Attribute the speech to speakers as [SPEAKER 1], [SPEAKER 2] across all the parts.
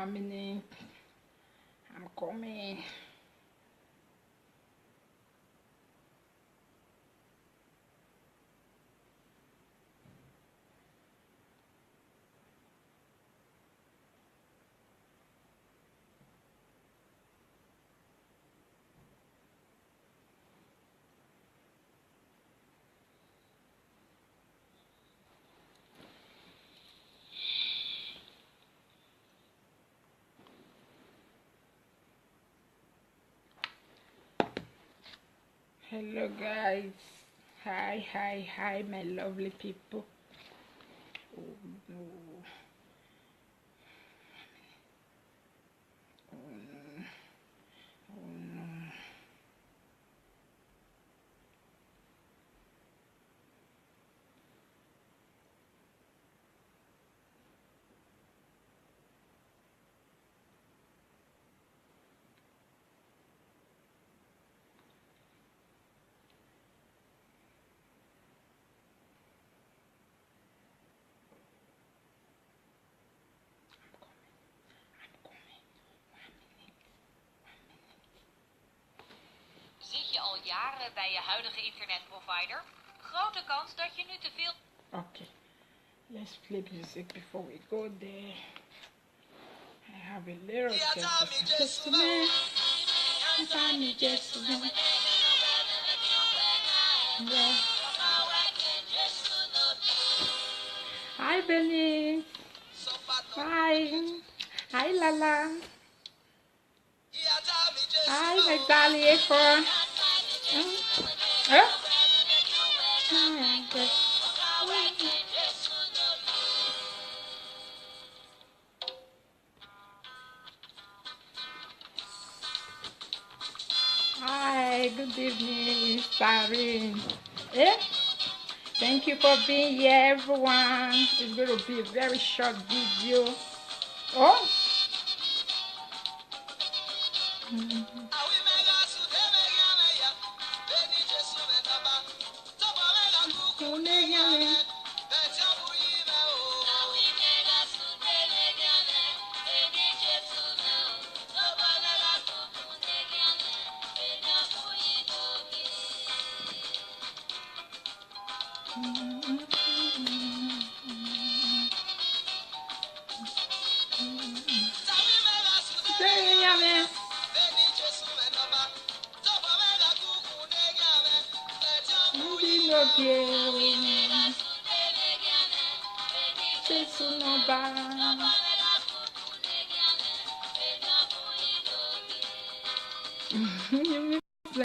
[SPEAKER 1] 1 minute. I'm coming. Hello guys. Hi, my lovely people. Oh no. Oh no. Oh no.
[SPEAKER 2] Zit je al jaren bij je huidige internetprovider? Grote kans dat je nu te veel...
[SPEAKER 1] Okay, let's play music before we go there. I have a little testament. Yeah. Hi Benny. Hi Lala. Hi my darling for. Hi, good evening, Sarin. Thank you for being here, everyone. It's going to be a very short video. Oh.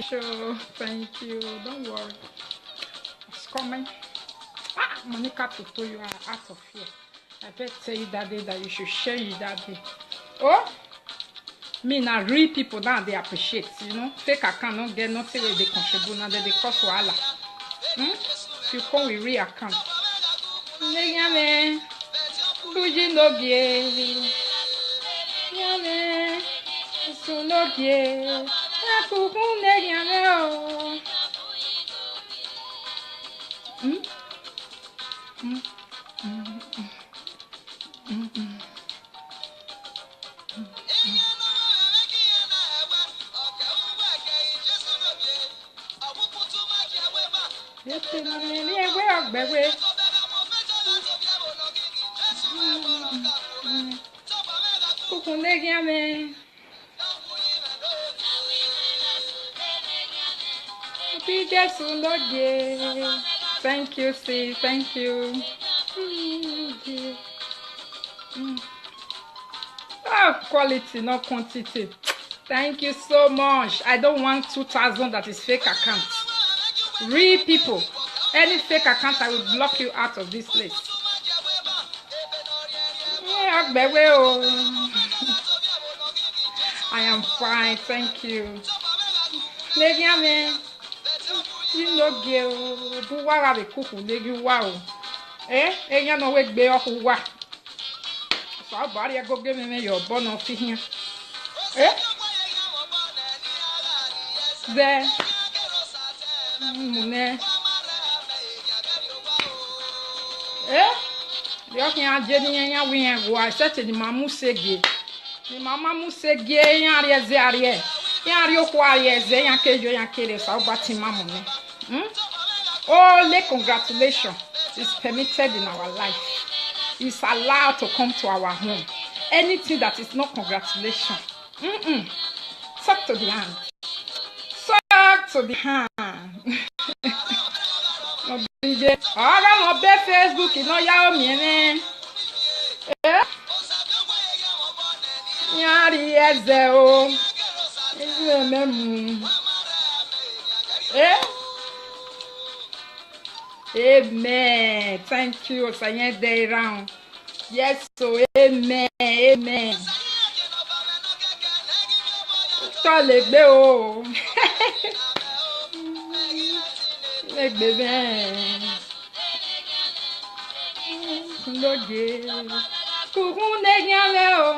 [SPEAKER 1] Sure, thank you. Don't worry. It's coming. Monica Toto, you are out of here. I better tell you that day that you should share it that day. Oh, me now real people now they appreciate, you know. Fake account don't get nothing where they contribute now they cost wahala. If you come with real account. Yame, Buji no be. Yame, so no be. Akuku ne yame o. Thank you, Steve. Thank you. Oh, quality, not quantity. Thank you so much. I don't want 2,000 that is fake account. Real people. Any fake account, I will block you out of this place. I am fine, thank you. You know, girl, who are the cook who make you wow? You know, we be off who what? So, I'll buy go give me your bun of here. There. The can't Jenny and we have why such a mamu segi. Mi mama musegie yarieze arie. Yario kwarieze yankejo yankere sa obati mamone. Only congratulations is permitted in our life. It's allowed to come to our home. Anything that is not congratulation. Suck to the hand. Suck to the hand. Ọ̀rọ̀ wọn bẹ́ Facebook iná yá omi ẹni. Yàrá ẹ̀zẹ̀ o. Ìlú ẹ̀mẹ́mu. Amen. Thank you. Saying day round. Yes, so amen. Amen. Tọ́lẹ̀ gbé o. Lè gbé bẹ́ẹ̀. Lóde. Kùkùn lè yàn lẹ́ o.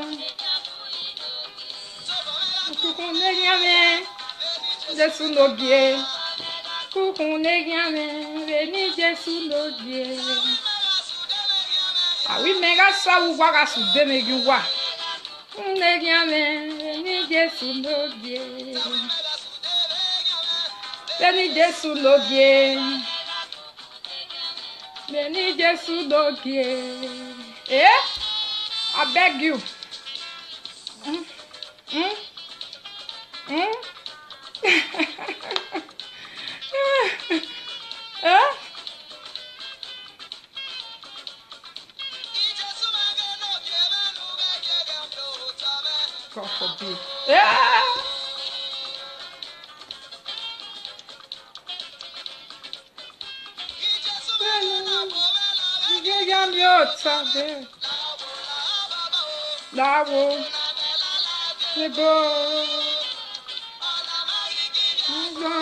[SPEAKER 1] Kùkùn lè yàn lẹ́. Jésù lóde. Kùkùn lè yàn lẹ́. Reni Jésù lóde. Àwí mẹ́ga sáwù wára sùn dé mẹ́gi wá. Lè yàn lẹ́. Reni Jésù lóde. Reni Jésù lóde. Reni Jésù lóde. I beg you. God forbid. Láwo níbo gbọ́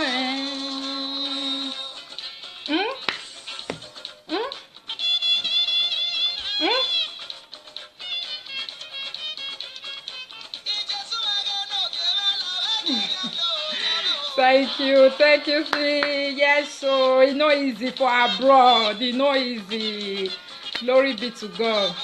[SPEAKER 1] Thank you, see. Yes, so it's not easy for abroad. It's not easy. Glory be to God.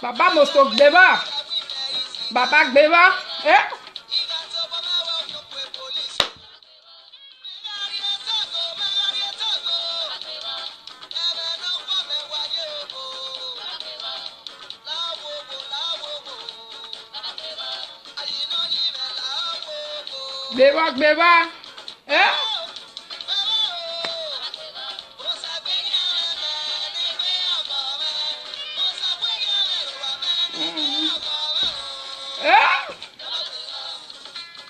[SPEAKER 1] Baba mosto gbeba. Baba gbeba. Gbeba.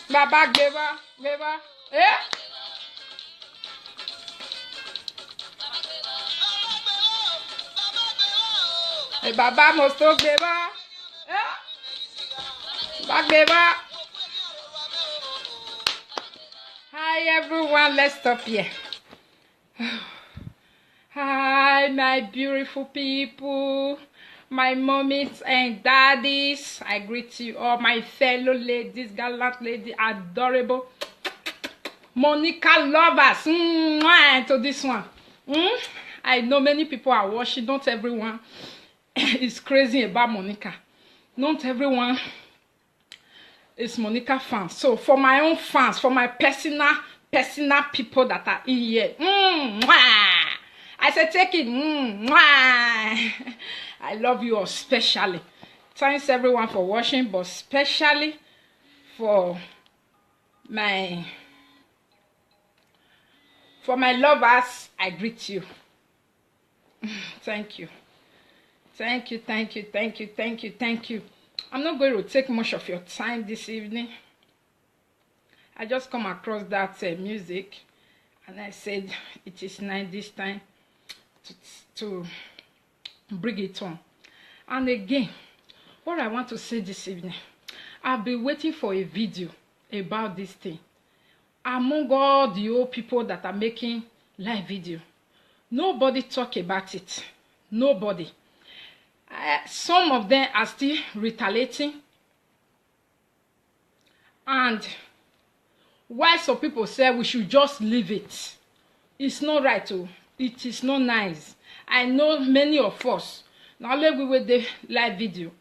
[SPEAKER 1] Baba gbeba. Baba mosto gbeba. Baba gbeba. Hi everyone, let's stop here. Hi my beautiful people, my mommies and daddies. I greet you all, my fellow ladies, gallant lady, adorable Monica lovers. To this one. I know many people are watching. Not everyone is crazy about Monica. Not everyone is Monica fans. So for my own fans, for my personal people that are in here, I said take it. I love you all especially. Thanks everyone for watching, but especially for my lovers, I greet you. Thank you. I'm not going to take much of your time this evening. I just come across that music, and I said it is nice this time to bring it on. And again, what I want to say this evening, I've been waiting for a video about this thing. Among all the old people that are making live video, nobody talk about it. Nobody. Some of them are still retaliating. And why some people say we should just leave it. It's not right. Oh. It is not nice. I know many of us, now let we with the live video.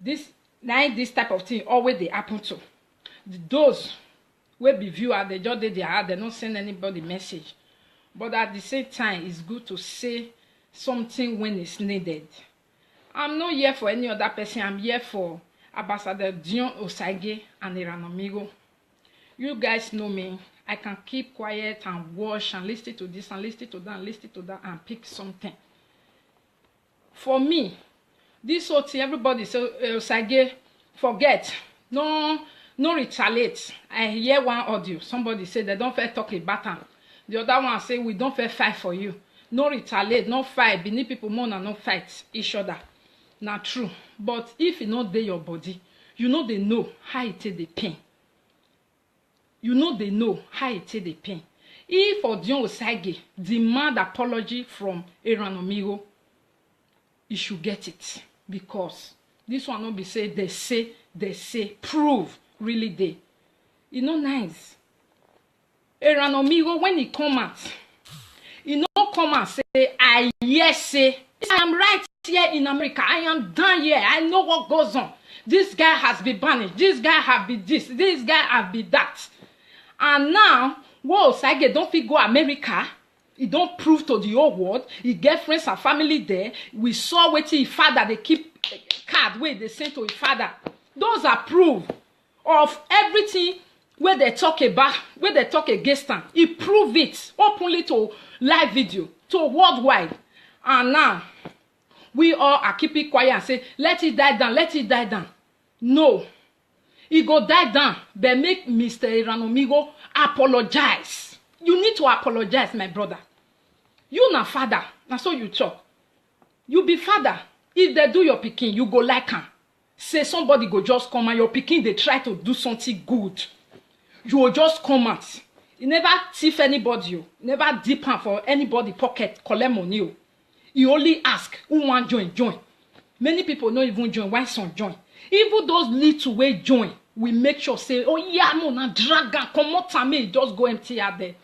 [SPEAKER 1] This type of thing always they happen to. Those will be viewer, they just did their heart, they don't send anybody message. But at the same time, it's good to say something when it's needed. I'm not here for any other person. I'm here for Ambassador Dion Osagie and Iranomigo. You guys know me. I can keep quiet and watch and listen to this and listen to that and listen to that and pick something. For me, this whole thing, everybody say, Osagie, forget. No retaliate. I hear one audio. Somebody say they don't fair talk about them. The other one say we don't fair fight for you. No retaliate, no fight. Beneath people more than no fight each other. Not true. But if you know they your body, you know they know how it take the pain. You know they know how it take the pain. If Dion Osagie demand apology from Iranomigo, you should get it. Because this one not be say, they say, prove, really they. You know nice. Iranomigo, when he come out, he no come and say, I yes say, I am right here in America. I am done here. I know what goes on. This guy has been banished. This guy have been this. This guy have been that. And now, whoa, Osagie don't fit go America. He don't prove to the whole world. He get friends and family there. We saw what his father, they keep card where they send to his father. Those are proof of everything where they talk about, where they talk against him. He prove it openly to live video, to worldwide. And now, we all are keeping quiet and say, let it die down, let it die down. No. He go die down, but make Mr. Iranomigo apologize. You need to apologize, my brother. You na father, na so you talk. You be father. If they do your pikin, you go like am. Say somebody go just come and your pikin they try to do something good. You will just come out. You never thief anybody. You never dip hand for anybody pocket, collect money. You. You only ask who want join. Many people don't even join. Why some join? Even those little way join, we make sure say, oh yeah, no, na dragon, come out to me, just go empty out there.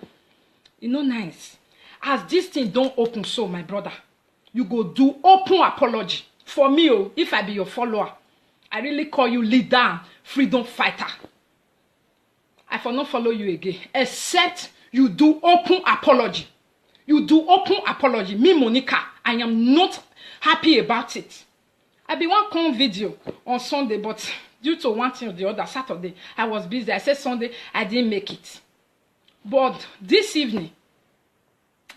[SPEAKER 1] You know, nice. As this thing don't open so, my brother, you go do open apology. For me, oh, if I be your follower, I really call you leader, freedom fighter. I for not follow you again, except you do open apology. You do open apology. Me, Monica, I am not happy about it. I be one come video on Sunday, but due to one thing or the other, Saturday, I was busy. I said Sunday, I didn't make it. But this evening,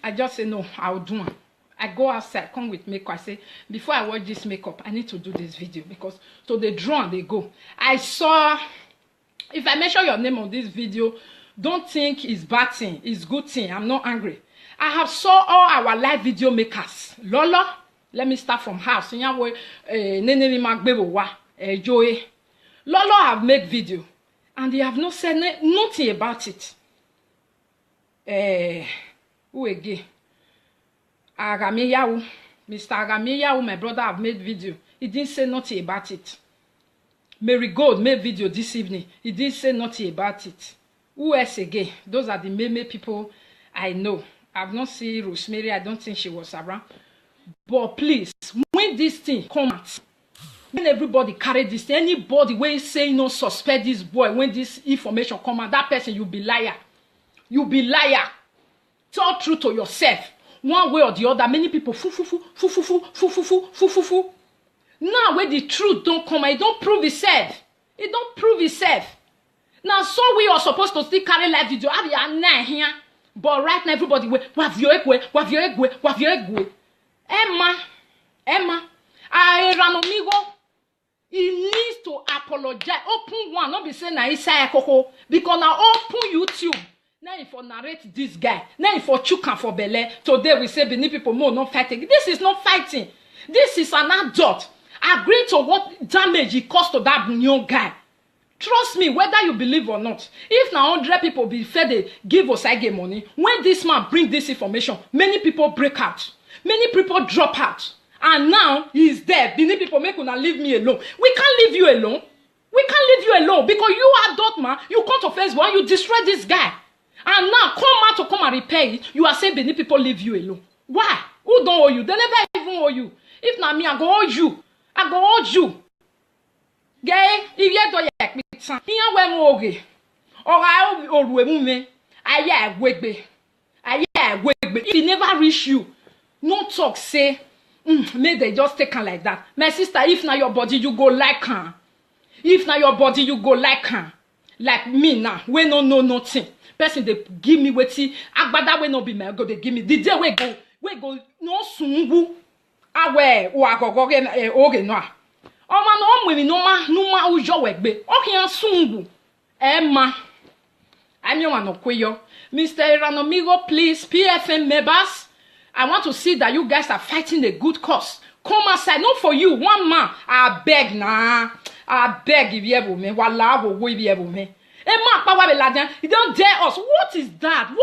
[SPEAKER 1] I just say, no, I'll do it. I go outside, come with makeup. I say, before I watch this makeup, I need to do this video. Because so they draw and they go. I saw, if I mention your name on this video, don't think it's bad thing. It's good thing. I'm not angry. I have saw all our live video makers. Lola, let me start from house. Joey. Lolo have made video. And they have not said nothing about it. Who again? Agamiyahu. Mr. Agamiyahu, my brother, have made video. He didn't say nothing about it. Mary Gold made video this evening. He didn't say nothing about it. Who else again? Those are the main people I know. I've not seen Rosemary. I don't think she was around. But please, when this thing comes out, when everybody carry this, anybody when say no suspect this boy, when this information come out, that person you be liar. You be liar. Tell truth to yourself. One way or the other, many people Now when the truth don't come, it don't prove itself. It don't prove itself. Now so we are supposed to still carry live video. Here. But right now everybody Emma, Iranomigo, he needs to apologize. Open one, not be saying na Isaiah Koko, because now open YouTube. Now if I narrate this guy, now if I chuka for Bele, today we say Benin people more not fighting. This is not fighting. This is an adult. Agree to what damage he caused to that new guy. Trust me, whether you believe or not. If now 100 people be fed they give Osagie money, when this man bring this information, many people break out. Many people drop out. And now he is there. Many people make una leave me alone. We can't leave you alone. We can't leave you alone because you adult man, you come to Facebook and you destroy this guy. And now come out to come and repair it. You are saying many people leave you alone. Why? Who don't owe you? They never even owe you. If not me, I go owe you. I go owe you. Gay, if you don't yak me, son, here we moge. Or I owe women. I wegbe. If he never reach you, no talk say, may they just take her like that. My sister, if now your body, you go like her. If now your body, you go like her. Like me now, we no know nothing. Person they give me wetin agbada we no be my go they give me the day we go no sungu awe o agogo oge no a o ma no mo mi no ma ujo wegbe o kian sungu ma ami wa no kweyo Mr. Iranomigo, please, PFM members, I want to see that you guys are fighting a good cause. Come outside, not for you, one man. I beg if you ever me, wala wo if you ever me. You don't dare us. What is that?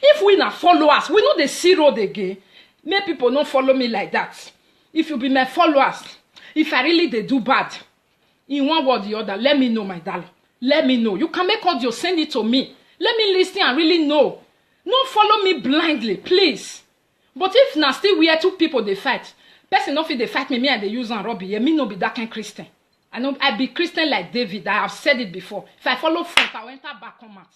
[SPEAKER 1] If we not follow us, we know the see road again. Many people don't follow me like that. If you be my followers, if I really they do bad, in one word or the other, let me know, my darling. Let me know. You can make audio, send it to me. Let me listen and really know. Don't follow me blindly, please. But if now still we are two people they fight, person not fit they fight me and they use and Robbie. Me no be that kind Christian. I know I be Christian like David. I have said it before. If I follow front, I will enter back on mat.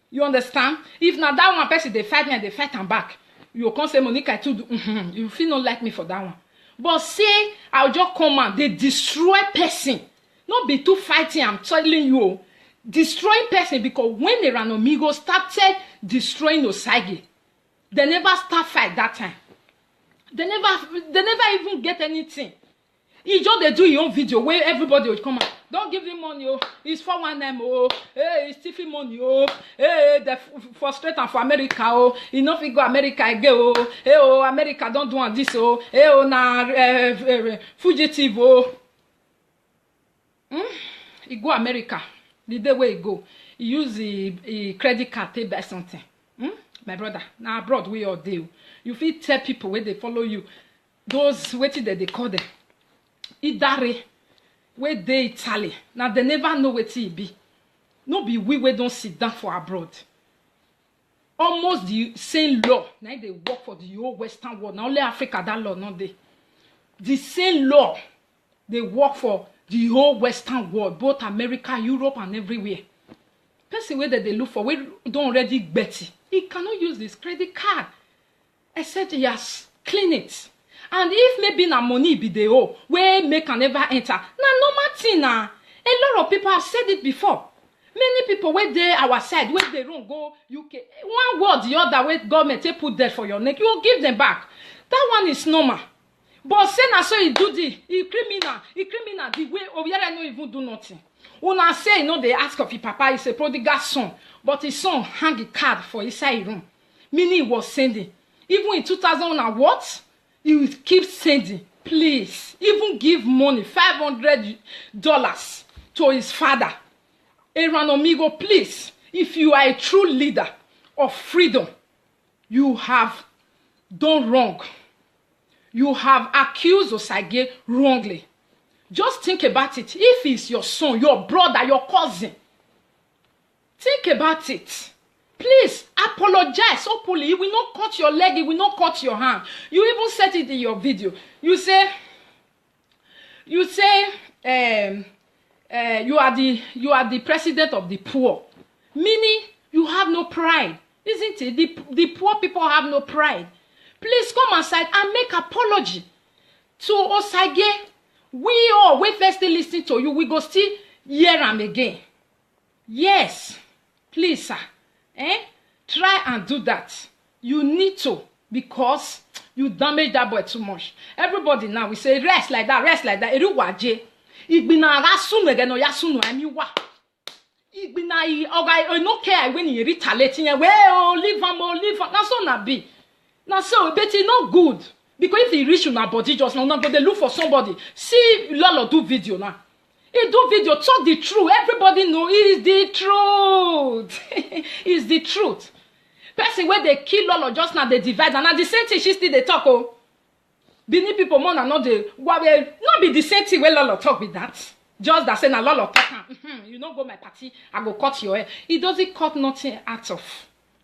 [SPEAKER 1] You understand? If now that one person they fight me and they fight and back, you can't say Monica too. You feel not like me for that one. But say I'll just come and they destroy person. Not be too fighting. I'm telling you, destroying person because when the Iranomigo started destroying Osagie, they never start fight that time. They never even get anything. He just they do your own video where everybody will come out. Don't give him money, oh. It's for one them, oh. Hey, it's stiffy money, oh. Hey, they frustrated for America, oh. Enough he go America again, oh. Hey, oh, America don't do this, oh. Hey, oh, na fugitive, oh. He go America. The day where he go, he use the credit card to buy something. My brother, now abroad we all do. You feel tell people where they follow you. Those waiting that they call them. Idare, where they Italy. Now they never know what it be. No be we don't sit down for abroad. Almost the same law. Now they work for the whole Western world. Now only Africa that law, not they. The same law they work for the whole Western world, both America, Europe, and everywhere. Person where they look for, we don't already bet it. He cannot use this credit card. Except he has clean it. And if maybe na money be the owe, where make can never enter. Na normal thing na. A lot of people have said it before. Many people where they our side, where they don't go UK. One word the other way government they put there for your neck, you will give them back. That one is normal. But say na so he do he criminal the way over here no even do nothing. Una say no they ask of his papa is a prodigal son, but his son hang a card for inside room. Meaning he was sending. Even in 2000 and what? He will keep sending. Please, even give money, $500 to his father. Iranomigo, please, if you are a true leader of freedom, you have done wrong. You have accused Osagie wrongly. Just think about it. If it's your son, your brother, your cousin, think about it. Please apologize openly. It will not cut your leg. It will not cut your hand. You even said it in your video. You say you are the president of the poor. Meaning you have no pride, isn't it? The poor people have no pride. Please come aside and make apology to Osagie. We all we first listen to you. We go still hear him again. Yes, please, sir. Try and do that. You need to, because you damage that boy too much. Everybody now we say rest like that, rest like that. Eruwaje. Igbina rasunu again or yasunu amiwa. Igbina oga no care when you retaliate. Well, leave him. That's all na be. Now so but it's not good. Because if he reach your body just now, go they look for somebody. See Lolo do video now. He do video, talk the truth. Everybody know it is the truth. It's the truth. Person where they kill Lolo just now they divide, and at the same thing she still they talk. Oh, Benin people more than not they not be the same thing where Lolo talk with that. Just that say na Lolo talk. You don't go my party, I go cut your hair. He doesn't cut nothing out of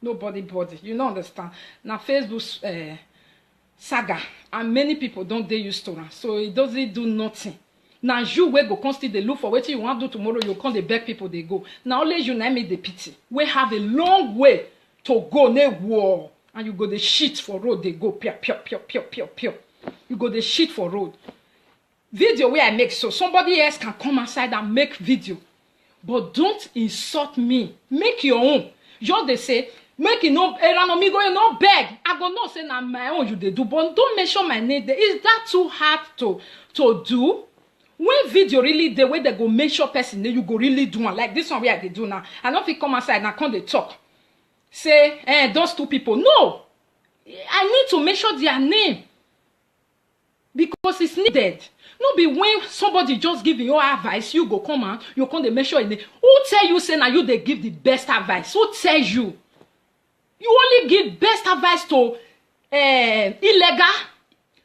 [SPEAKER 1] nobody body. You don't understand. Now Facebook saga, and many people don't they used to run, so it doesn't do nothing. Now you will go constantly look for what you want to do tomorrow. You can't beg people they go. Now only you name me the pity. We have a long way to go. Ne war, and you go the shit for road. They go pure. You go the shit for road. Video where I make so somebody else can come outside and make video, but don't insult me. Make your own. Just they say make it no amigo you no beg. I go no say na my own you they do, but don't mention my name. Is that too hard to do? When video really the way they go make sure person you go really do one like this one where they do now. I don't fit come outside and come they talk. Say those two people. No, I need to make sure their name because it's needed. No be when somebody just giving you advice, you go come out, you come they make sure name. Who tell you say now you they give the best advice? Who tells you? You only give best advice to illegal,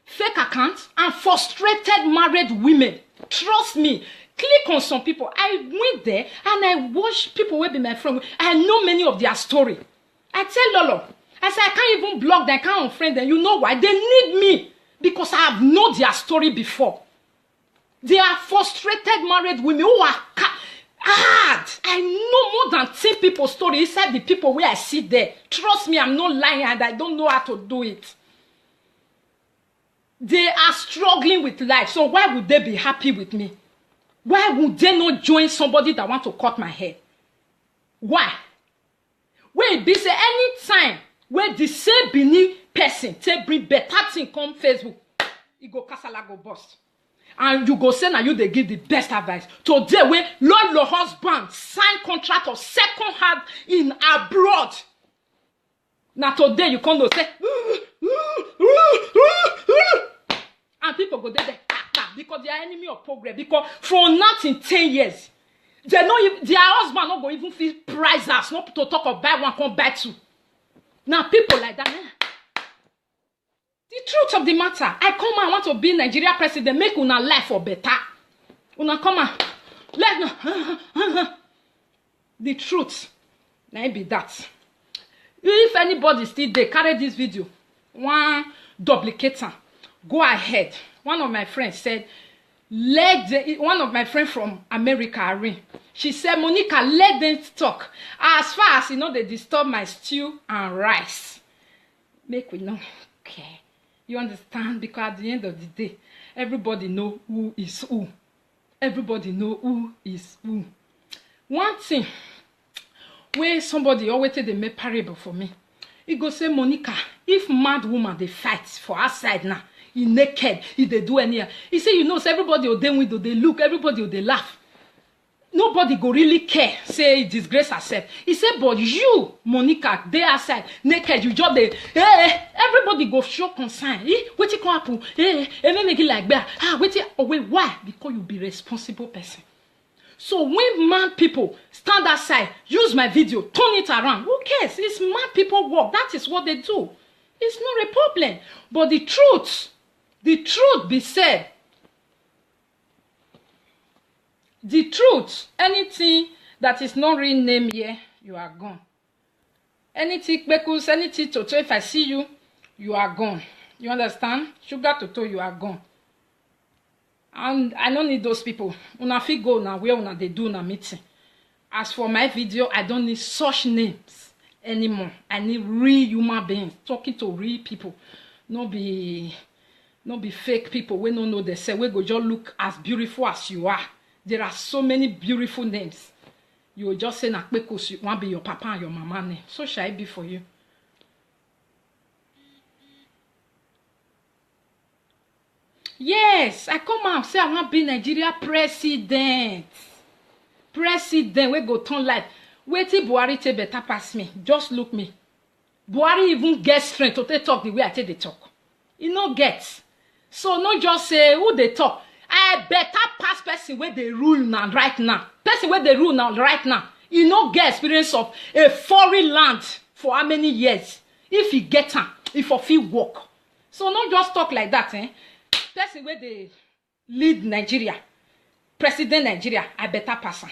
[SPEAKER 1] fake accounts, and frustrated married women. Trust me. Click on some people. I went there and I watched people will be my friend. I know many of their story. I tell Lolo, I say I can't even block them, I can't unfriend them. You know why? They need me because I have known their story before. They are frustrated married women who are hard. I know more than 10 people's story inside the people where I sit there. Trust me, I'm not lying and I don't know how to do it. They are struggling with life. So why would they be happy with me? Why would they not join somebody that want to cut my hair? Why? Wait, be say anytime where the same Benin person take bring better thing come Facebook, it go kasala go bust. And you go say now you they give the best advice. Today where Lord your husband sign contract of second hand in abroad. Now today you come to say and people go there because they are enemy of progress. Because from nothing 10 years, they know their husband not go even feel price us, not to talk of buy one, come buy two. Now people like that, the truth of the matter, I come and want to be Nigeria president, make una life for better. Una come and let the truth. Now it be that. If anybody still there, carry this video, one duplicator. Go ahead. One of my friends said, one of my friends from America, Irene, she said, Monica, let them talk. As far as you know, they disturb my stew and rice. Make we know. Okay. You understand? Because at the end of the day, everybody know who is who. Everybody know who is who. One thing, where somebody always say they make parable for me. He go say, Monica, if mad woman they fight for outside now, he naked, he they do any. He say, you know, so everybody will then window, they look, everybody will they laugh. Nobody go really care, say disgrace herself. He said, but you, Monica, they outside, naked, you just they, everybody go show concern. What you come happen? Make it like that. Wait, why? Because you be responsible person. So when mad people stand outside, use my video, turn it around, who cares? It's mad people work. That is what they do. It's not a problem. But the truth be said. The truth, anything that is not renamed here, you are gone. Anything, Bekus, anything Toto, if I see you, you are gone. You understand? Sugar Toto, you are gone. And I don't need those people. Una fit go now where una they do na meeting. As for my video, I don't need such names anymore. I need real human beings talking to real people. No be fake people. We don't know they say we go just look as beautiful as you are. There are so many beautiful names. You will just say na because you want be your papa and your mama name. So shall it be for you? Yes, I come out say I want to be Nigeria president. President, we go turn life. Wait till Buhari take better pass me. Just look me. Buhari even get strength to talk the way I take the talk. He no get. So no just say who they talk. I better pass person where they rule now right now. Person where they rule now right now. You no get experience of a foreign land for how many years? If you get am, if of you work. So not just talk like that, eh? Person where they lead Nigeria, president Nigeria, I better person.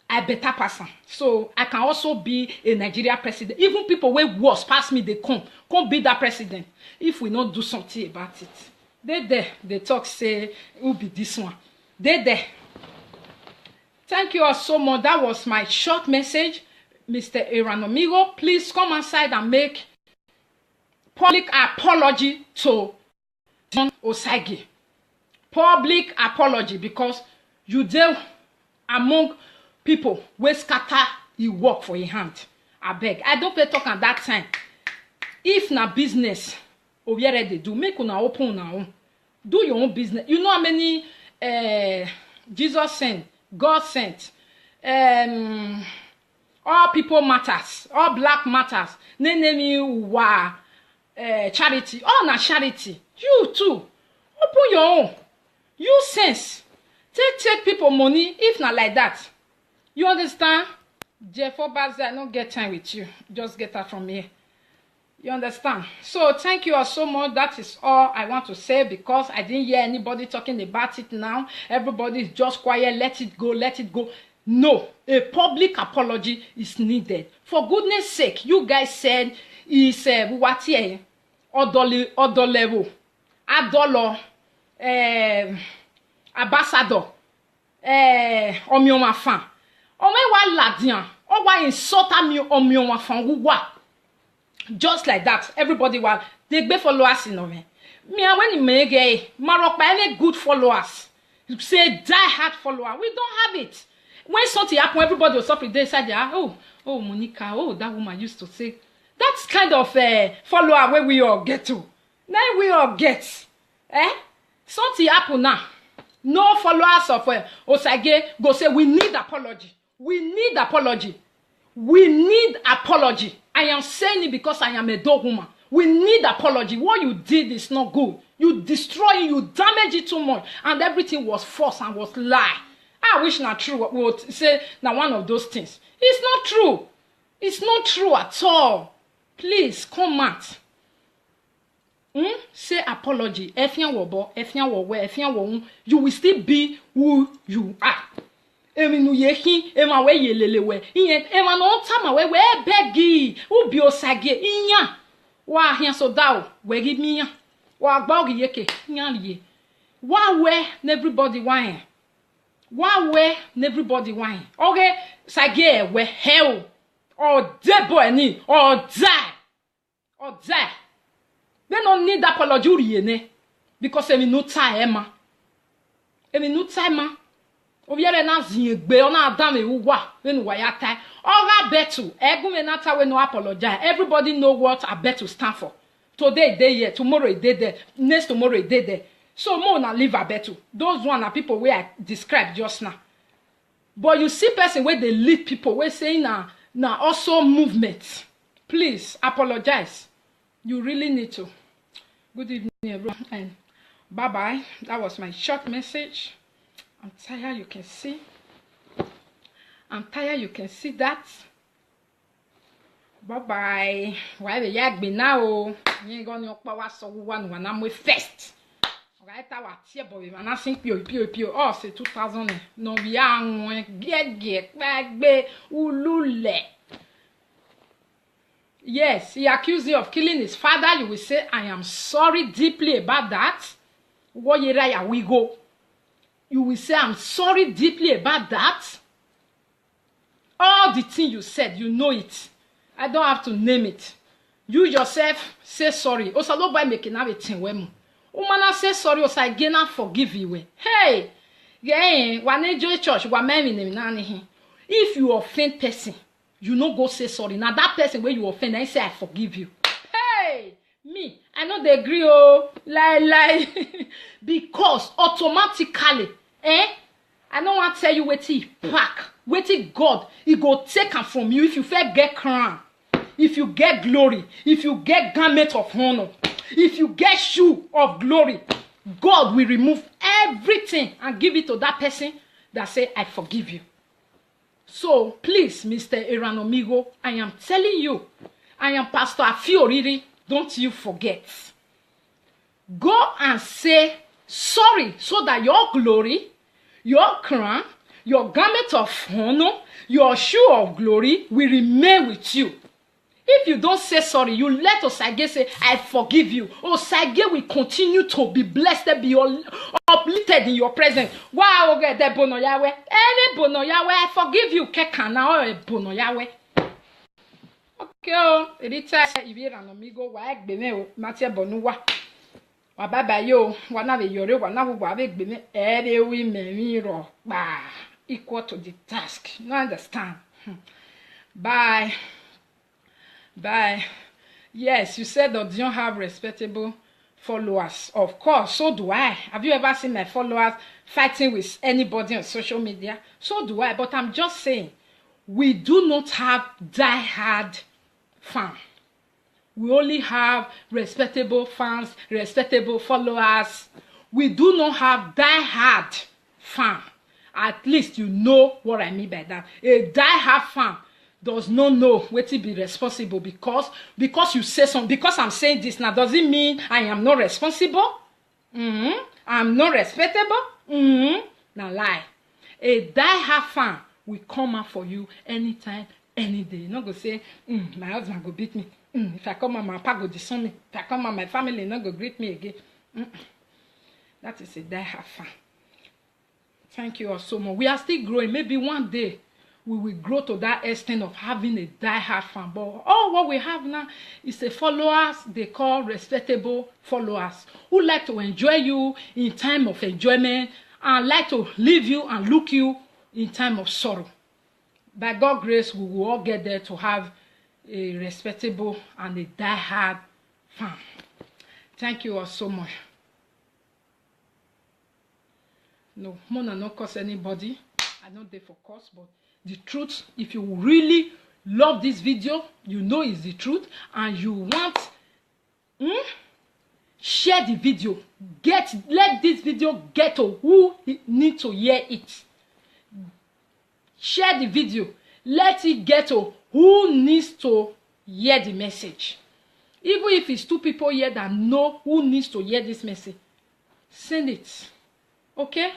[SPEAKER 1] I better person. So I can also be a Nigeria president. Even people way worse past me, they can't be that president. If we not do something about it. They talk say, who be this one? They. Thank you all so much. That was my short message. Mr. Iranomigo, please come outside and make public apology to John Osagie. Public apology, because you deal among people wey scatter you work for your hand. I beg. I don't pay talk at that time. If na business, where they do, make una open una own. Do your own business. You know how many Jesus sent, God sent. All people matters, all black matters. Charity, all na charity. You too. Open your own. Use sense. Take people money if not like that. You understand? Jeff Obaza, I don't get time with you. Just get her from here. You understand? So thank you all so much. That is all I want to say, because I didn't hear anybody talking about it now. Everybody is just quiet. Let it go. Let it go. No, a public apology is needed. For goodness sake, you guys said is what here? Other level. Adolo. Ambassador. Omioma fan. Wa ladian. Wa insult me omioma fan. Wa. Just like that, everybody will they be followers in me. Me when you make a Maroc by any good followers, you say die hard follower. We don't have it. When something happen, everybody will stop it. They say, oh, Monica, oh, that woman used to say. That's kind of follower where we all get to. Then we all get. Something happen now. No followers of Osage go say, we need apology. We need apology. We need apology. I am saying it because I am a dog woman. We need apology. What you did is not good. You destroy it, you damage it too much. And everything was false and was lie. I wish not true. We would say now one of those things. It's not true. It's not true at all. Please come out. Say apology. You will still be who you are. Eminu yehi ema we yelelewe iye ema no tama we begi ubi osage inya wa hia so dawo we give me wa gba ogi yeke nya liye wa we everybody wine okay sage we hell or debo any or die they don't need apology ne because eminu time ma obiere na ziegbe ona adam ewuwa when we are tie oga betu egume na ta we no apologize. Everybody know what I bet to stand for. Today they here, tomorrow they there, next tomorrow they there. So more na leave Abetu. Those one are people where I described just now. But you see person where they lead people, we saying na also movement. Please apologize. You really need to. Good evening everyone and bye-bye. That was my short message. I'm tired, you can see. I'm tired, you can see that. Bye-bye. Why the yag be now? You ain't gonna power so one when I'm with first. Right, our tear boy, and I think pure. Oh, c'est 2000. No, young, get, back, be, ulule. Yes, he accused you of killing his father. You will say, I am sorry deeply about that. What we go. You will say, I'm sorry deeply about that. All the things you said, you know it. I don't have to name it. You yourself say sorry. Also, nobody making a thing. Woman say sorry, also again I forgive you. Hey, yeah, when they join church, if you offend person, you no go say sorry. Now that person where you offend, I say I forgive you. Hey, me, I know they agree. Oh, lie, because automatically. I don't want to tell you what he pack. What he God, he go take him from you if you fair get crown, if you get glory, if you get garment of honor, if you get shoe of glory. God will remove everything and give it to that person that say, I forgive you. So, please, Mr. Eranomigo, I am telling you, I am Pastor Afioriri, don't you forget. Go and say sorry so that your glory, your crown, your garment of honor, your shoe of glory will remain with you. If you don't say sorry, you let Osage say, I forgive you. Osage will continue to be blessed, be uplifted in your presence. Wow, okay, the bono Yahweh. Any bono Yahweh, I forgive you. Kekana or bono Yahweh. Okay, oh, Edita, Eranomigo, Wag Bene, Matia Bonua. Wababa yo, one of your one of Wabig Bene, every women mirror. Bah, equal to the task. You understand? Bye. Bye. Yes, you said that you don't have respectable followers. Of course, so do I. Have you ever seen my followers fighting with anybody on social media? So do I. But I'm just saying, we do not have die-hard fans. We only have respectable fans, respectable followers. We do not have die-hard fan. At least you know what I mean by that. A die-hard fan does not know what to be responsible because you say something. Because I'm saying this now, does it mean I am not responsible? I'm not respectable? Now lie. A die-hard fan will come out for you anytime, any day. You're not going to say, my husband go beat me. If I come out, my papa go disown me. If I come out, my family not go greet me again. That is a die-hard fan. Thank you all so much. We are still growing. Maybe one day we will grow to that extent of having a die-hard fan. But all what we have now is a followers they call respectable followers who like to enjoy you in time of enjoyment and like to leave you and look you in time of sorrow. By God's grace, we will all get there to have a respectable and a die-hard fan. Thank you all so much. No, Mona not curse anybody. I don't there for curse, but the truth, if you really love this video, you know it's the truth, and you want, share the video. Let this video get to who need to hear it. Share the video. Let it get to who needs to hear the message. Even if it's 2 people here that know who needs to hear this message, send it. Okay?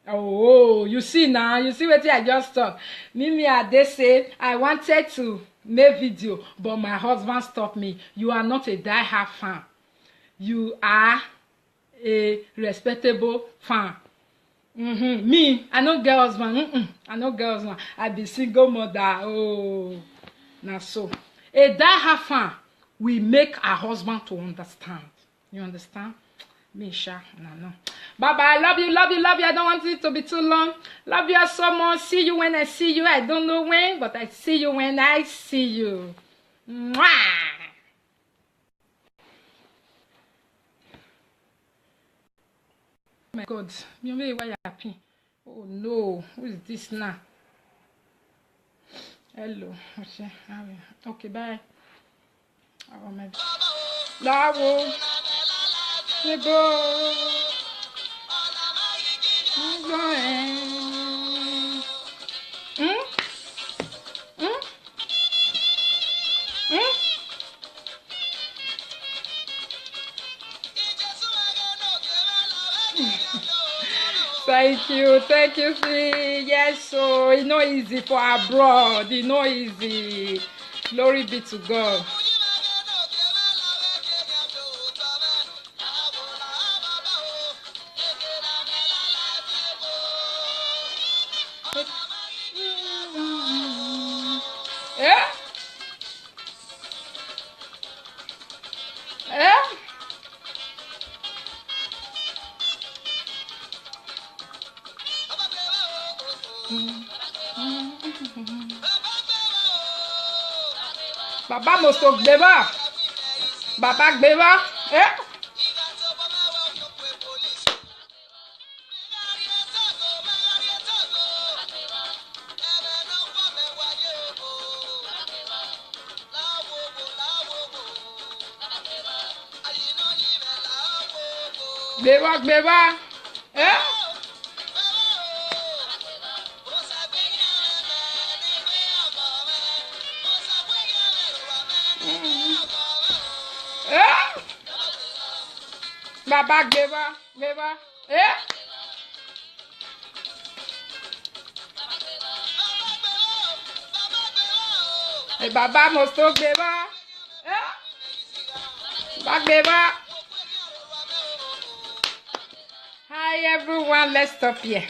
[SPEAKER 1] Oh, you see now, you see what I just thought. Mimi Ade say, I wanted to make video, but my husband stopped me. You are not a die-hard fan. You are a respectable fan. Me, I no get husband. I no get husband. I be single mother. Oh, now so. A die-hard fan will make a husband to understand. You understand? Misha, no. Baba, I love you, love you, love you. I don't want it to be too long. Love you so much. See you when I see you. I don't know when, but I see you when I see you. Mwah! Oh my God, you may why happy. Oh no, who is this now? Hello. Okay, bye. Oh my God. Bravo. Thank you, Fee. Yes, so it's not easy for abroad. It's not easy. Glory be to God. Yeah? Yeah? Baba must have never. Baba never. Yeah? Gbeba. Eh? Eh? Baba gbeba. Eh? Baba mosto gbeba. Eh? Bagbeba. Hi everyone, let's stop here.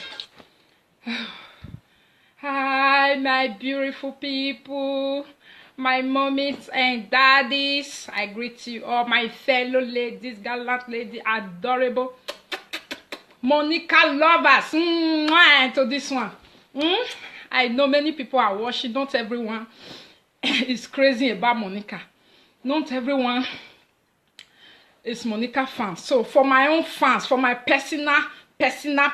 [SPEAKER 1] Hi my beautiful people, my mommies and daddies. I greet you all, my fellow ladies, gallant lady, adorable Monica lovers. To this one. I know many people are watching. Not everyone is crazy about Monica. Not everyone is Monica fans. So for my own fans, for my personal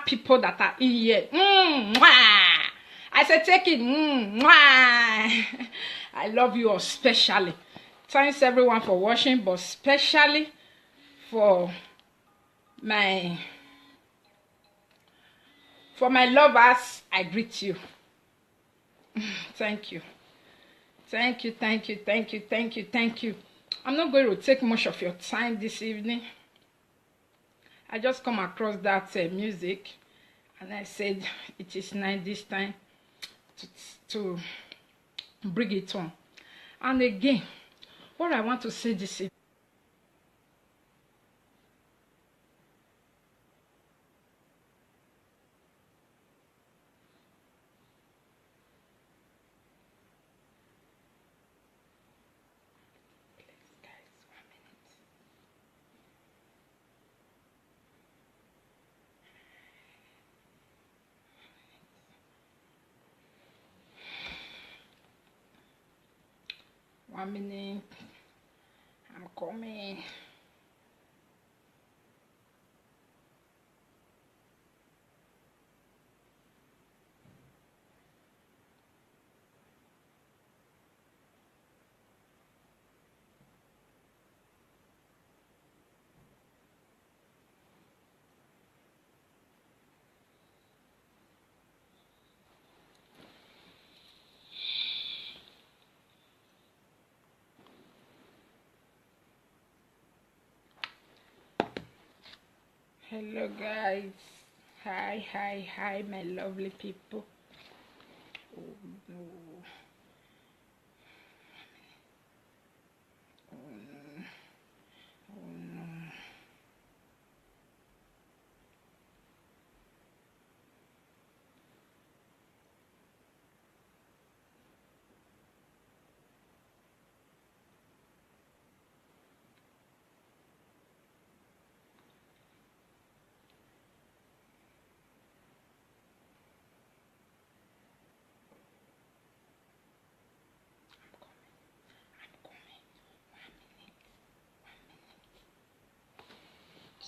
[SPEAKER 1] people that are in here, I said take it. I love you all especially. Thanks everyone for watching, but especially for my lovers, I greet you. Thank you. I'm not going to take much of your time this evening. I just come across that music, and I said it is nice this time to bring it on. And again, what I want to say this evening, one minute, I'm coming. Hello guys, hi my lovely people. Oh no, oh no.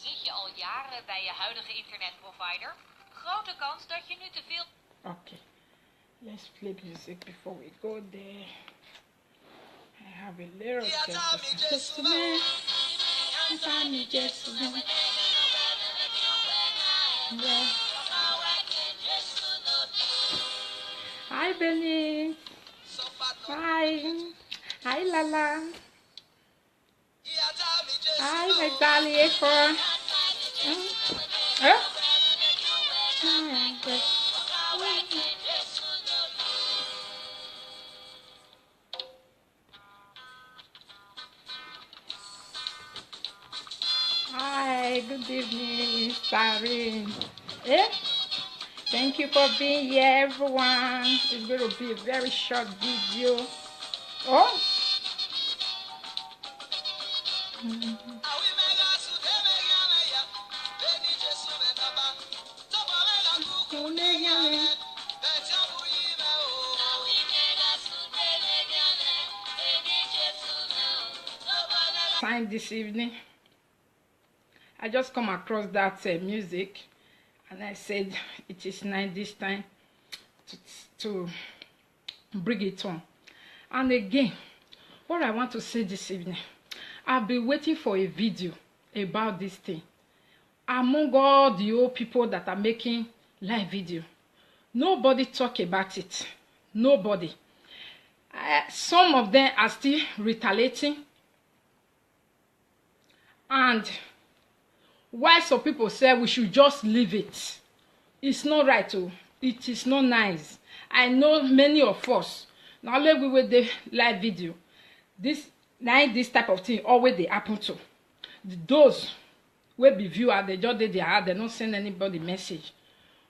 [SPEAKER 2] Zit je al jaren bij je huidige internetprovider? Grote kans dat je nu te veel...
[SPEAKER 1] Okay, let's play music before we go there. I have a little testament. Yeah. Hi Benny. Hi Lala. Hi my darling for. Hi, good evening, Starring. Thank you for being here, everyone. It's going to be a very short video. Oh. Time this evening, I just come across that music, and I said it is nice this time to bring it on. And again, what I want to say this evening, I've been waiting for a video about this thing. among all the old people that are making live video, nobody talk about it. Nobody. Some of them are still retaliating. And why some people say we should just leave it? It's not right. Oh. It is not nice. I know many of us, now let we with the live video, this type of thing always they happen to. Those will be viewers, they just did their heart, they don't send anybody message.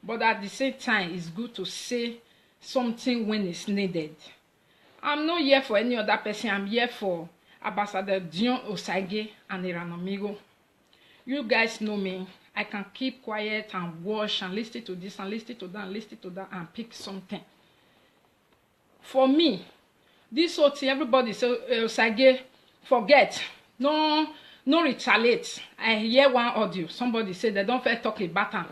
[SPEAKER 1] But at the same time, it's good to say something when it's needed. I'm not here for any other person. I'm here for Ambassador Dion Osagie and Iranomigo. You guys know me. I can keep quiet and watch and listen to this and listen to that and listen to that and pick something. For me, this whole thing, everybody say, Osagie, forget. No retaliate. I hear one audio. Somebody say they don't fair talk about them.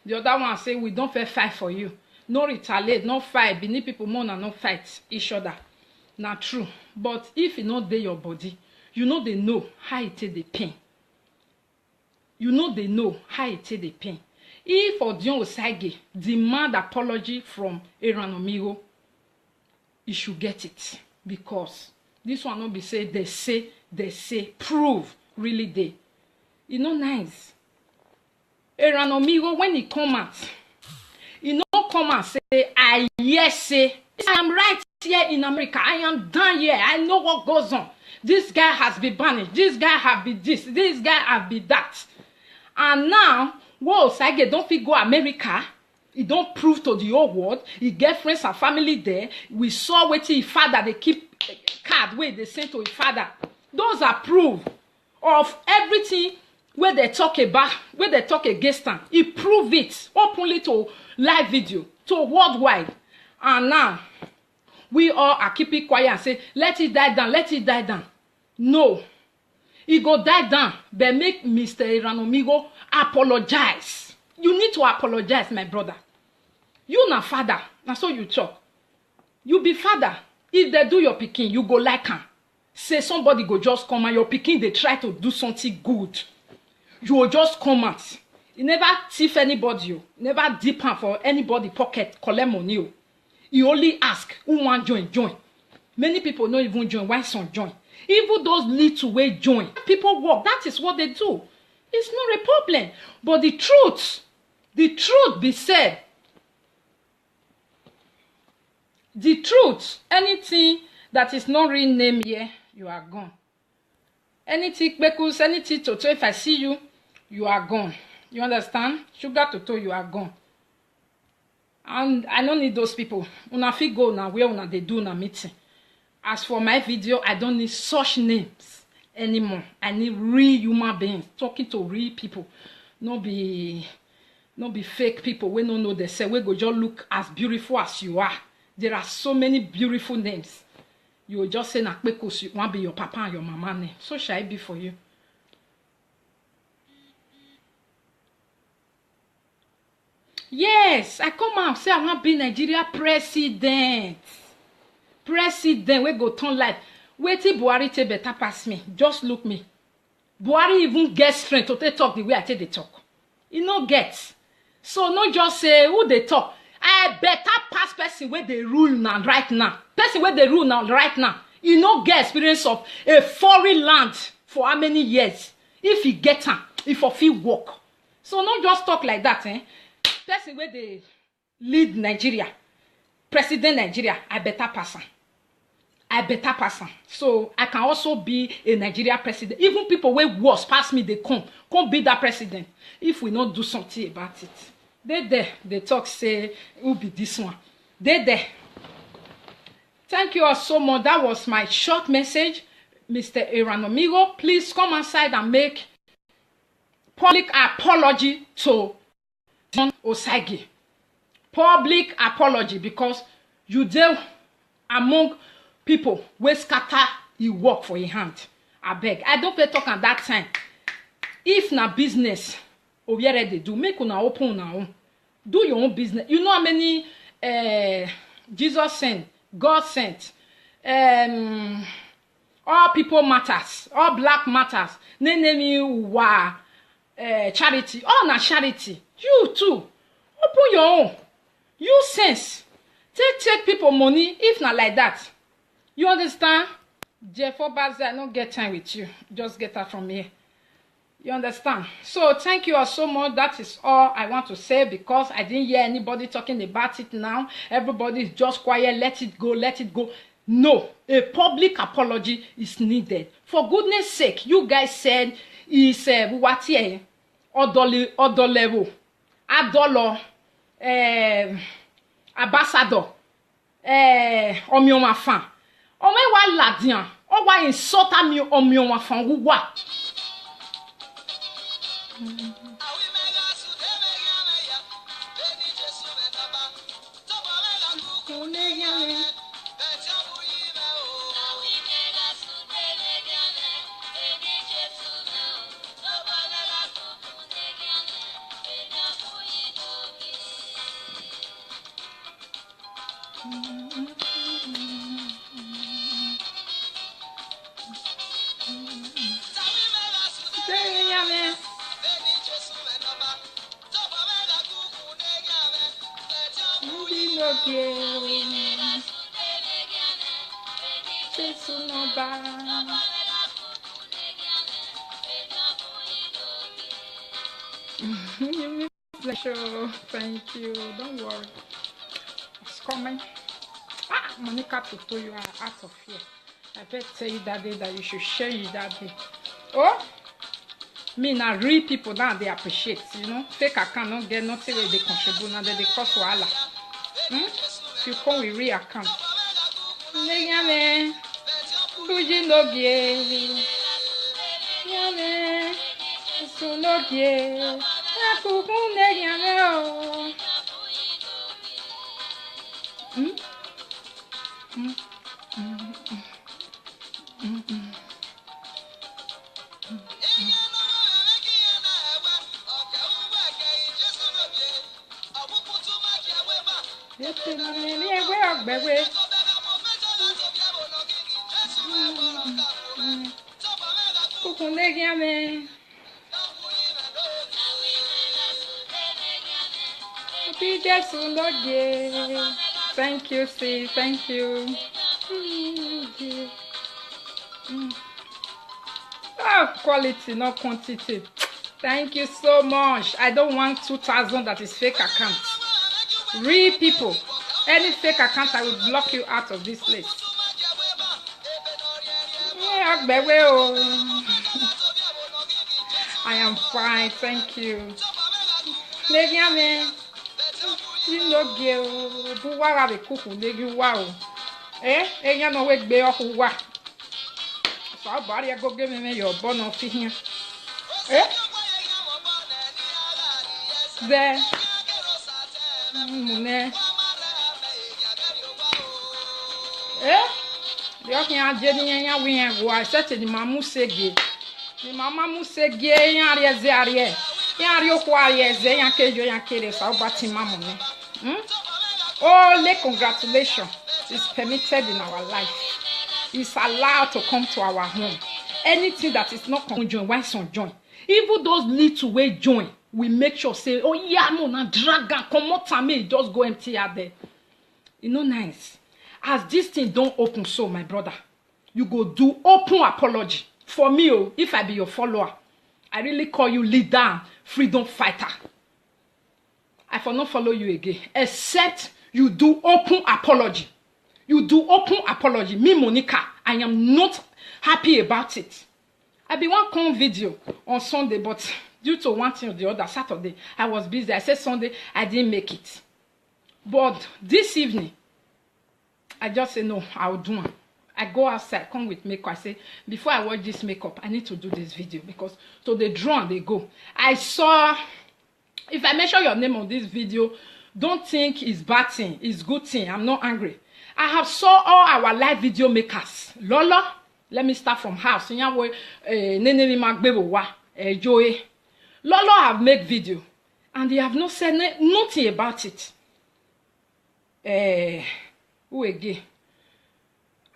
[SPEAKER 1] The other one say we don't fair fight for you. No retaliate, no fight. Beneath people more than no fight each other. Not true. But if you know they your body, you know they know how it take the pain. You know they know how it take the pain. If Dion Osagie demand apology from Iranomigo, you should get it. Because this one not be say, they say, prove, really they. You know nice. Iranomigo, when he come out, he no come and say, I yes say, I am right here in America. I am done here. I know what goes on. This guy has been banished. This guy have been this. This guy have been that. And now, whoa, Osagie don't fit go America. He don't prove to the whole world. He get friends and family there. We saw what his father, they keep card where they send to his father. Those are proof of everything where they talk about, where they talk against him. He prove it openly to live video, to worldwide. And now, we all are keeping quiet and say, let it die down, let it die down. No. He go die down, but make Mr. Iranomigo apologize. You need to apologize, my brother. You na father, na so you talk. You be father. If they do your pikin, you go like him. Say somebody go just come and your pikin, they try to do something good. You will just come out. You never thief anybody. You never dip hand for anybody pocket, collect money. You only ask, who want join? Many people don't even join. Why some join? Even those little way join. People work. That is what they do. It's not a problem. But the truth be said. The truth, anything that is not renamed here, you are gone. Anything Bekus, anything Toto, if I see you, you are gone. You understand? Sugar Toto, you are gone. And I don't need those people. Una fit go now where una they do na meeting. As for my video, I don't need such names anymore. I need real human beings talking to real people. No be fake people. We don't know they say we go just look as beautiful as you are. There are so many beautiful names. You will just say na Bekus, you want be your papa and your mama name. So shall it be for you? Yes, I come out say I want to be Nigeria president. President, we go turn life. Wait till Buhari take better pass me. Just look me. Buhari even get strength to talk the way I take the talk. He no get. So no just say who they talk. I better pass person where they rule now right now. Person where they rule now right now. He no get experience of a foreign land for how many years. If he get am, if of he work. So no just talk like that, eh? Person where they lead Nigeria, president Nigeria, I better pass am. I better pass am. So I can also be a Nigeria president. Even people way worse pass me, they come be that president. If we not do something about it. They talk say who be this one. They. Thank you all so much. That was my short message. Mr. Iranomigo, please come outside and make public apology to Dion Osagie. Public apology because you deal among people wey scatter e work for your hand. I beg. I don't pay talk at that time. If na business, obiere dey do, make una open una own. Do your own business. You know how many Jesus sent, God sent, all people matters, all black matters. Nenemi wa charity. Oh, na charity. You too. Open your own. Use sense. Take people money if not like that. You understand? Jeff Obaze, I don't get time with you. Just get out from here. You understand? So thank you all so much. That is all I want to say because I didn't hear anybody talking about it now. Everybody is just quiet. Let it go. Let it go. No, a public apology is needed. For goodness sake, you guys said is what here? Odolewo, Adolo, ambassador, Omiomafan. Ome wa ladian. O wa insult mi Omiomafan wuwa. Sure, thank you. Don't worry. It's coming. Monica Toto, you are out of here. I better tell you that day that you should share it that day. Oh, me now real people now they appreciate, you know. Fake account don't get nothing where they contribute now they cost wahala. If you come with real account. Thank you, sis. Thank you. Oh, quality, not quantity. Thank you so much. I don't want 2,000 that is fake account. Real people. Any fake account, I will block you out of this list. Yeah, baby. I am fine, thank you. You know, girl, who are the cook who you wow? You know, wake bear who what? So, body, I go give me your bone of here. There. The can't Jenny and we go. I said to the Mamu Segi. The Mama Musegi, Yaria Zaria. Yario Quaria, Zayan Kejo Yankere, Saubati Mamma. Oh, congratulations. It's permitted in our life. It's allowed to come to our home. Anything that is not join, why some join? Even those little way join, we make sure say, oh yeah, no, na dragon, come out to me, just go empty out there. You know, nice. As this thing don't open, so my brother, you go do open apology. For me, oh, if I be your follower, I really call you leader, freedom fighter. I for not follow you again, except you do open apology. You do open apology. Me, Monica, I am not happy about it. I be one con video on Sunday, but due to one thing or the other, Saturday, I was busy. I said Sunday, I didn't make it. But this evening, I just say, no, I'll do it. I go outside, come with makeup. I say, before I watch this makeup, I need to do this video because so they draw and they go. I saw, if I mention your name on this video, don't think it's bad thing, it's good thing. I'm not angry. I have saw all our live video makers. Lola, let me start from house. Joey. Lola have made video and they have not said nothing about it. Who again?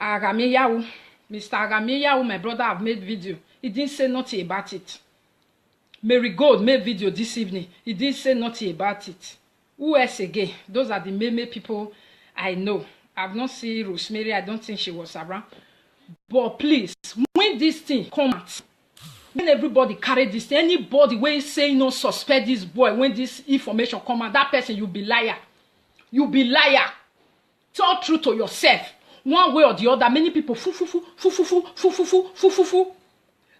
[SPEAKER 1] Agamiyahu, Mr. Agamiyahu, my brother, have made video. He didn't say nothing about it. Mary Gold made video this evening. He didn't say nothing about it. Who else again? Those are the main people I know. I've not seen Rosemary. I don't think she was around. But please, when this thing comes out, when everybody carry this thing, anybody wey say no suspect this boy, when this information come out, that person, you be liar. You be liar. Tell truth to yourself. One way or the other, many people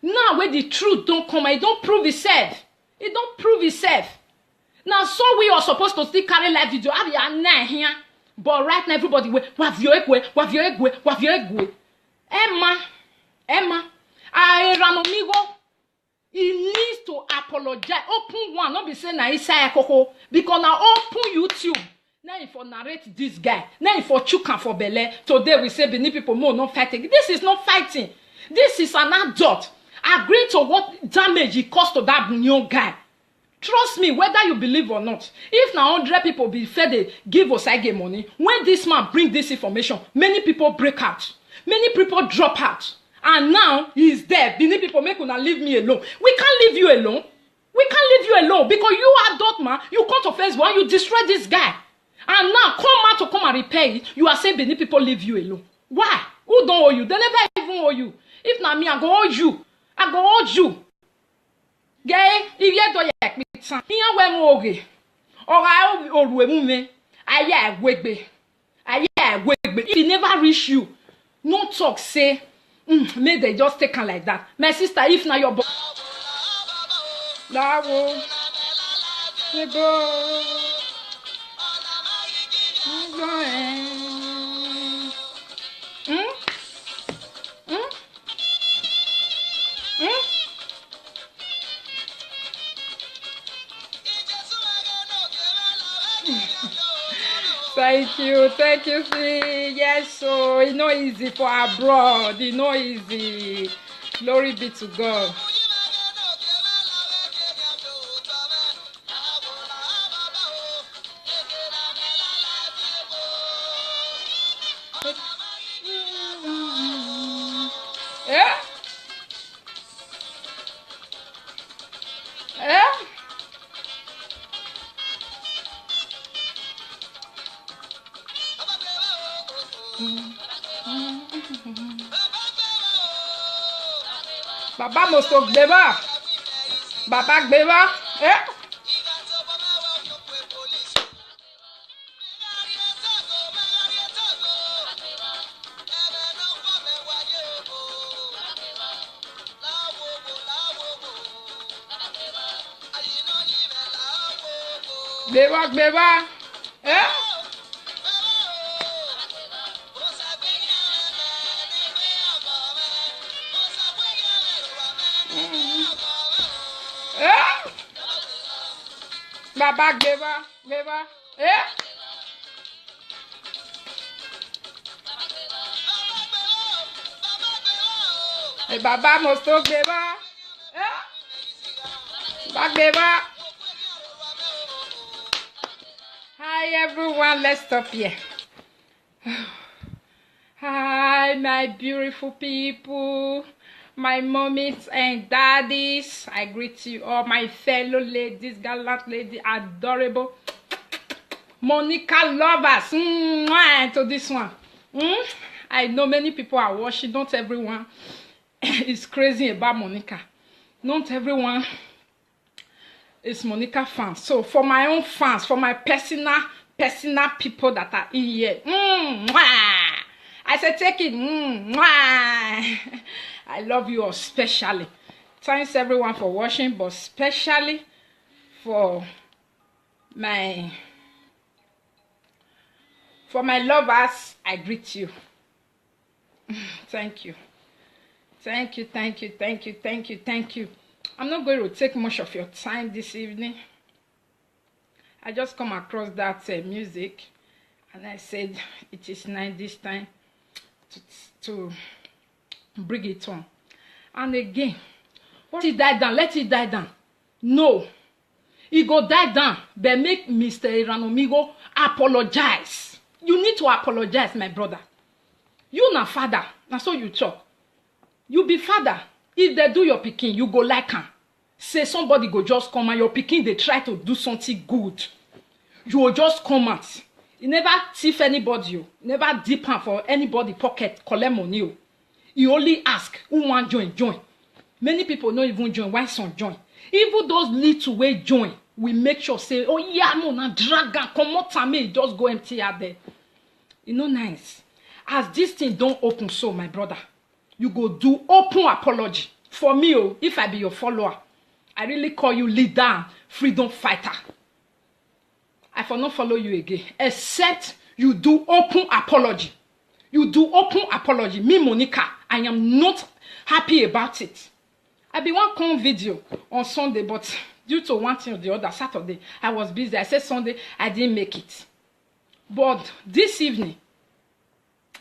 [SPEAKER 1] Now when the truth don't come, it don't prove itself. It don't prove itself. Now so we are supposed to still carry live video. Here. But right now everybody Emma, Ranomigo, he needs to apologize. Open one, not be saying na Isaiah Koko, because now open YouTube. Now if I narrate this guy, now if I chuka for Bele, today we say Benin people more not fighting. This is not fighting. This is an adult agreeing to what damage it caused to that new guy. Trust me, whether you believe or not. If now 100 people be fed they give us money, when this man bring this information, many people break out. Many people drop out. And now he's there. Benin people make una leave me alone. We can't leave you alone. We can't leave you alone because you adult man, you come to Facebook and you destroy this guy. And now come out to come and repair it. You are saying Benin people leave you alone. Why? Who don't owe you? They never even owe you. If not me, I go owe you. I go owe you. Gay, if you do yak me san, here when oge. Or I owe me. I wegbe. If he never reach you, no talk say. May they just take her like that. My sister, if now your boy. Thank you, see. Yes, so it's not easy for abroad. It's not easy. Glory be to God. Yeah? Yeah? Baba must have gbeba. Baba gbeba. Eh? Gbeba. Eh? Baba gbeba. Eh? Hey, Baba must have gbeba. Eh? Baba gbeba. Hi everyone, let's stop here. Hi my beautiful people, my mommies and daddies. I greet you all, my fellow ladies, gallant lady, adorable Monica lovers. To this one. I know many people are watching. Not everyone is crazy about Monica. Not everyone is Monica fans. So for my own fans, for my personal people that are in here, I said take it. I love you all especially. Thanks everyone for watching, but especially for my lovers, I greet you. Thank you. I'm not going to take much of your time this evening. I just come across that music and I said it is nice this time to bring it on. And again, what it die down, let it die down. No, it go die down, but make Mr. Ranomigo apologize. You need to apologize, my brother. You na father, na so you talk. You be father. If they do your picking, you go like him. say somebody go just come and your pikin they try to do something good, you will just come out. You never thief anybody, you never dip hand for anybody pocket, collect money. You only ask who want join. Many people don't even join. Why some join? Even those little way join, we make sure say, oh yeah, no, na dragon, come out to me, just go empty out there. You know, nice. As this thing don't open, so my brother, you go do open apology. For me, oh, if I be your follower, I really call you leader, freedom fighter. I for not follow you again, except you do open apology. You do open apology. Me, Monica, I am not happy about it. I be one con video on Sunday, but due to one thing or the other, Saturday, I was busy. I said Sunday, I didn't make it. But this evening,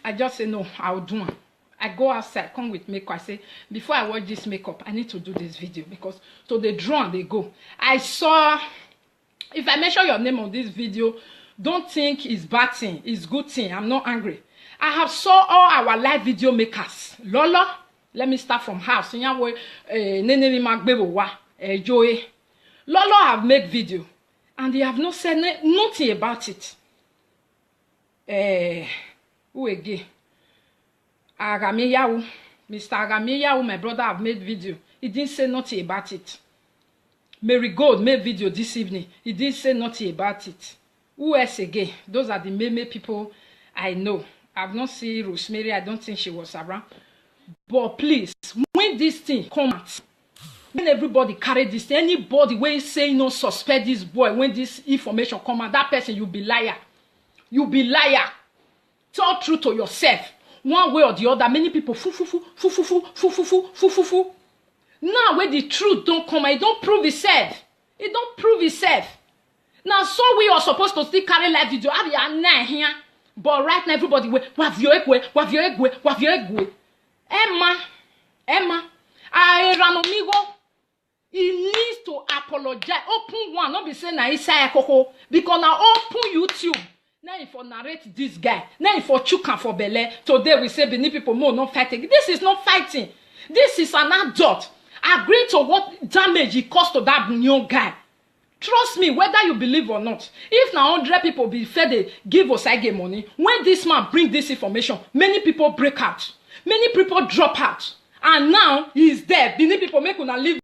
[SPEAKER 1] I just say, no, I'll do it. I go outside, come with makeup. I say, before I watch this makeup, I need to do this video. Because so they draw and they go. I saw, if I mention your name on this video, don't think it's bad thing. It's good thing. I'm not angry. I have saw all our live video makers. Lolo, let me start from house. Joey. Lolo have made video. And they have not said nothing about it. Who again? Agamiyahu. Mr. Agamiyahu, my brother, have made video. He didn't say nothing about it. Mary Gold made video this evening. He didn't say nothing about it. Who else again? Those are the main people I know. I've not seen Rosemary. I don't think she was around. But please, when this thing comes out, when everybody carry this thing, anybody when say no suspect this boy, when this information come out, that person you be liar. You be liar. Tell truth to yourself. One way or the other, many people Now when the truth don't come, it don't prove itself. It don't prove itself. Now so we are supposed to still carry live video. Here. But right now everybody Emma, he needs to apologize. Open one, not be saying na Isaiah Koko. Because now open YouTube. Now if I narrate this guy, now if I chuka for Bele, today we say Benin people more not fighting. This is not fighting. This is an adult. Agree to what damage it caused to that new guy. Trust me, whether you believe or not. If now 100 people be fed they give us money, when this man bring this information, many people break out. Many people drop out. And now he is dead. Benin people make una live